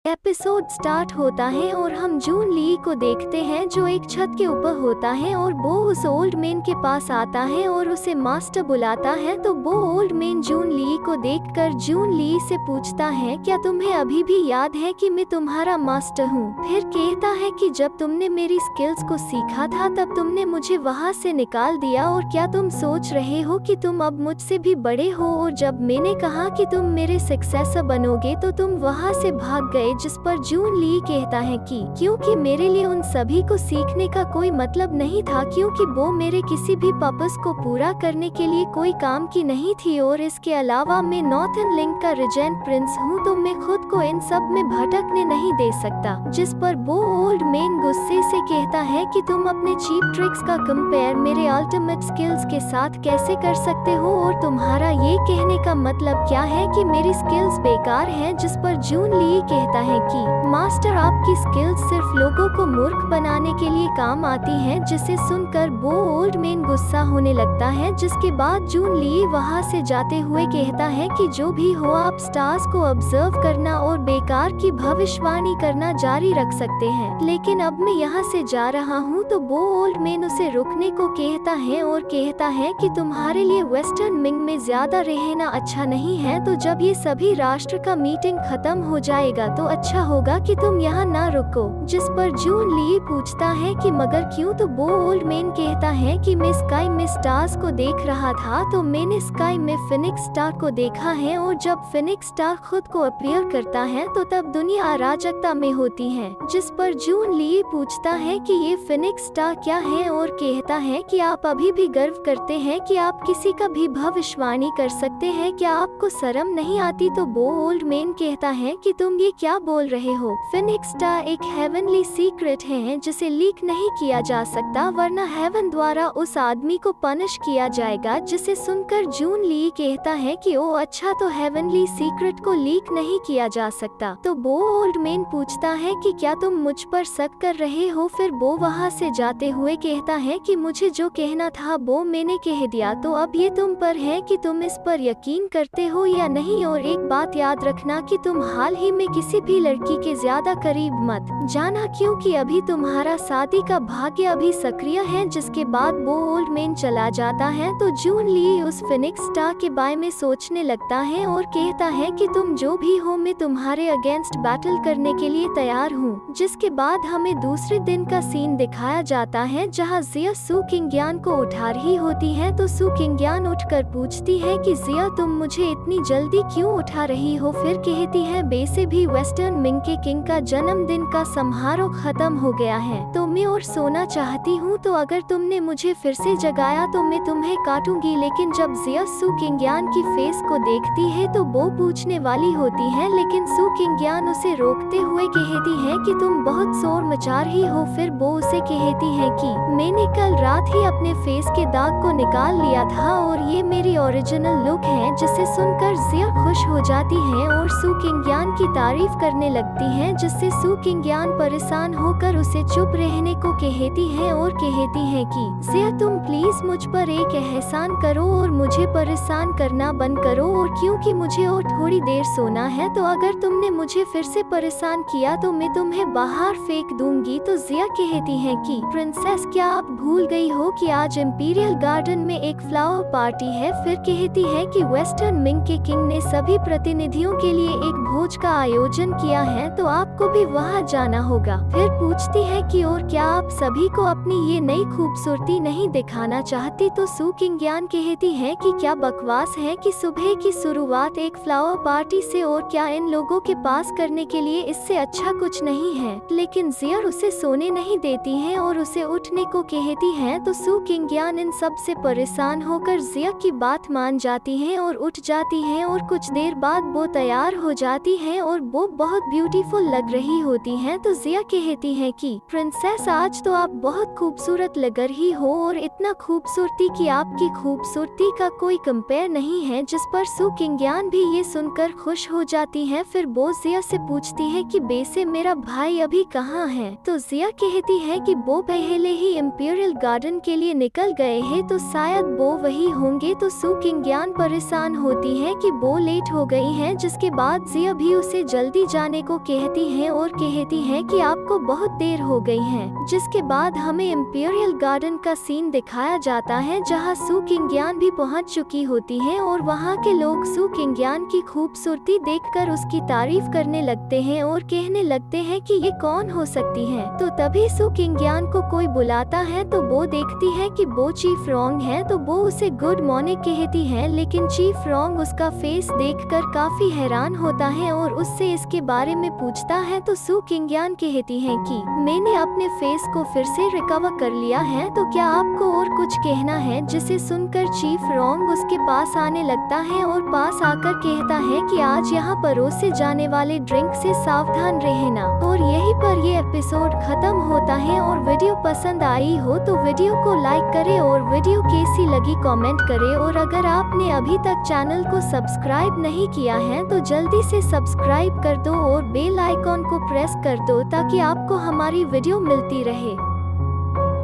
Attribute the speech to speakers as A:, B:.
A: Episode start होता है और हम जून ली को देखते हैं जो एक छत के ऊपर होता है और वो उस ओल्ड मैन के पास आता है और उसे मास्टर बुलाता है। तो वो ओल्ड मैन जून ली को देखकर जून ली से पूछता है, क्या तुम्हें अभी भी याद है कि मैं तुम्हारा मास्टर हूँ? फिर कहता है कि जब तुमने मेरी स्किल्स को सीखा था तब तुमने मुझे वहाँ से निकाल दिया और क्या तुम सोच रहे हो कि तुम अब मुझसे भी बड़े हो? और जब मैंने कहा कि तुम मेरे सक्सेसर बनोगे तो तुम वहाँ से भाग गए। जिस पर जून ली कहता है कि क्योंकि मेरे लिए उन सभी को सीखने का कोई मतलब नहीं था, क्योंकि वो मेरे किसी भी पर्पस को पूरा करने के लिए कोई काम की नहीं थी। और इसके अलावा मैं नॉर्थन लिंक का रिजेंट प्रिंस हूँ, तो मैं खुद को इन सब में भटकने नहीं दे सकता। जिस पर वो ओल्ड मैन गुस्से से कहता है कि तुम अपने चीप ट्रिक्स का कंपेयर मेरे अल्टीमेट स्किल्स के साथ कैसे कर सकते हो, और तुम्हारा ये कहने का मतलब क्या है कि मेरी स्किल्स बेकार हैं? जिस पर जून ली कहता है कि मास्टर, आपकी स्किल्स सिर्फ लोगों को मूर्ख बनाने के लिए काम आती हैं। जिसे सुनकर वो ओल्ड मैन गुस्सा होने लगता है। जिसके बाद जून ली वहाँ से जाते हुए कहता है कि जो भी हो, आप स्टार्स को ऑब्जर्व करना और बेकार की भविष्यवाणी करना जारी रख सकते हैं, लेकिन अब मैं यहाँ से जा रहा हूँ। तो वो ओल्ड मैन उसे रुकने को कहता है और कहता है कि तुम्हारे लिए वेस्टर्न मिंग में ज्यादा रहना अच्छा नहीं है। तो जब ये सभी राष्ट्र का मीटिंग खत्म हो जाएगा तो अच्छा होगा कि तुम यहाँ ना रुको। जिस पर जून ली पूछता है कि मगर क्यों? तो वो ओल्ड मैन कहता है कि मैं स्काई में स्टार्स को देख रहा था, तो मैंने स्काई में फिनिक्स स्टार को देखा है, और जब फिनिक्स स्टार खुद को अपीयर करता है तो तब दुनिया अराजकता में होती है। जिस पर जून ली पूछता है कि ये फिनिक्स स्टार क्या है, और कहता है कि आप अभी भी गर्व करते हैं कि आप किसी का भी भविष्यवाणी कर सकते हैं, क्या आपको शर्म नहीं आती? तो वो ओल्ड मैन कहता है कि तुम ये क्या बोल रहे हो? फिनिक्स स्टार एक हेवनली सीक्रेट है जिसे लीक नहीं किया जा सकता, वरना हेवन द्वारा उस आदमी को पनिश किया जाएगा। जिसे सुनकर जून ली कहता है कि ओ अच्छा, तो हेवनली सीक्रेट को लीक नहीं किया जा सकता। तो वो ओल्ड मैन पूछता है कि क्या तुम मुझ पर शक कर रहे हो? फिर वो वहाँ से जाते हुए कहता है कि मुझे जो कहना था वो मैंने कह दिया, तो अब ये तुम पर है कि तुम इस पर यकीन करते हो या नहीं। और एक बात याद रखना कि तुम हाल ही में किसी भी लड़की के ज्यादा करीब मत जाना, क्योंकि अभी तुम्हारा शादी का भाग्य अभी सक्रिय है। जिसके बाद वो ओल्ड मैन चला जाता है। तो जून ली उस फिनिक्स स्टार के बारे में सोचने लगता है और कहता है कि तुम जो भी हो, मैं तुम्हारे अगेंस्ट बैटल करने के लिए तैयार हूँ। जिसके बाद हमें दूसरे दिन का सीन दिखाया जाता है जहाँ जिया सू किंग्यान को उठा रही होती है। तो सू किंग्यान उठकर पूछती है कि जिया, तुम मुझे इतनी जल्दी क्यों उठा रही हो? फिर कहती है, वैसे भी वेस्टर्न मिंग के किंग का जन्मदिन का समारोह खत्म हो गया है, तो मैं और सोना चाहती हूँ, तो अगर तुमने मुझे फिर से जगाया तो मैं तुम्हें काटूंगी। लेकिन जब जिया सू किंग्यान की फेस को देखती है तो वो पूछने वाली होती है, लेकिन सू किंग्यान उसे रोकते हुए कहती है कि तुम बहुत शोर मचा रही हो। फिर वो उसे कहती है कि मैंने कल रात ही अपने फेस के दाग को निकाल लिया था और ये मेरी ओरिजिनल लुक है। जिसे सुनकर जिया खुश हो जाती है और सू किंग्यान की तारीफ करने लगती है, जिससे सू किंग्यान परेशान होकर उसे चुप रहने को कहती है और कहती है कि जिया, तुम प्लीज मुझ पर एक एहसान करो और मुझे परेशान करना बंद करो, और क्योंकि मुझे और थोड़ी देर सोना है, तो अगर तुमने मुझे फिर से परेशान किया तो मैं तुम्हें बाहर फेंक दूंगी। तो जिया कहती है कि प्रिंसेस, क्या आप भूल गई हो कि आज इंपीरियल गार्डन में एक फ्लावर पार्टी है? फिर कहती है कि वेस्टर्न मिंग के किंग ने सभी प्रतिनिधियों के लिए एक भोज का आयोजन किया है, तो आपको भी वहाँ जाना होगा। फिर पूछती है कि और क्या आप सभी को अपनी ये नई खूबसूरती नहीं दिखाना चाहती? तो सू किंग्यान कहती है कि क्या बकवास है कि सुबह की शुरुआत एक फ्लावर पार्टी से, और क्या इन लोगों के पास करने के लिए इससे अच्छा कुछ नहीं है? लेकिन जिया उसे सोने नहीं देती है और उसे उठने को कहती है। तो सू किंग्यान इन सब से परेशान होकर जिया की बात मान जाती है और उठ जाती है, और कुछ देर बाद वो तैयार हो जाती है और वो बहुत ब्यूटीफुल लग रही होती है। तो जिया कहती है कि प्रिंसेस, बस आज तो आप बहुत खूबसूरत लग रही हो और इतना खूबसूरती कि आपकी खूबसूरती का कोई कंपेयर नहीं है। जिस पर सू किंगयान भी ये सुनकर खुश हो जाती है। फिर वो जिया से पूछती है कि बेसे मेरा भाई अभी कहाँ है। तो जिया कहती है कि वो पहले ही इंपीरियल गार्डन के लिए निकल गए हैं, तो शायद वो वही होंगे। तो सू किंगयान परेशान होती है कि वो लेट हो गई है। जिसके बाद जिया भी उसे जल्दी जाने को कहती है और कहती है कि आपको बहुत देर हो गई है। जिसके बाद हमें इंपीरियल गार्डन का सीन दिखाया जाता है जहां सू किंगयान भी पहुंच चुकी होती है और वहां के लोग सू किंगयान की खूबसूरती देखकर उसकी तारीफ करने लगते हैं और कहने लगते हैं कि ये कौन हो सकती है। तो तभी सू किंगयान को कोई बुलाता है तो वो देखती है कि वो चीफ रोंग है। तो वो उसे गुड मॉर्निंग कहती है, लेकिन चीफ रोंग उसका फेस देखकर काफी हैरान होता है और उससे इसके बारे में पूछता है। तो सू किंगयान कहती है कि मैंने अपने फेस को फिर से रिकवर कर लिया है, तो क्या आपको और कुछ कहना है। जिसे सुनकर चीफ रोंग उसके पास आने लगता है और पास आकर कहता है कि आज यहाँ परोसे जाने वाले ड्रिंक से सावधान रहना। और यहीं पर ये एपिसोड खत्म होता है। और वीडियो पसंद आई हो तो वीडियो को लाइक करें और वीडियो कैसी लगी कमेंट करें। और अगर आपने अभी तक चैनल को सब्सक्राइब नहीं किया है तो जल्दी से सब्सक्राइब कर दो और बेल आइकॉन को प्रेस कर दो ताकि आपको हमारी वीडियो मिलती रहे।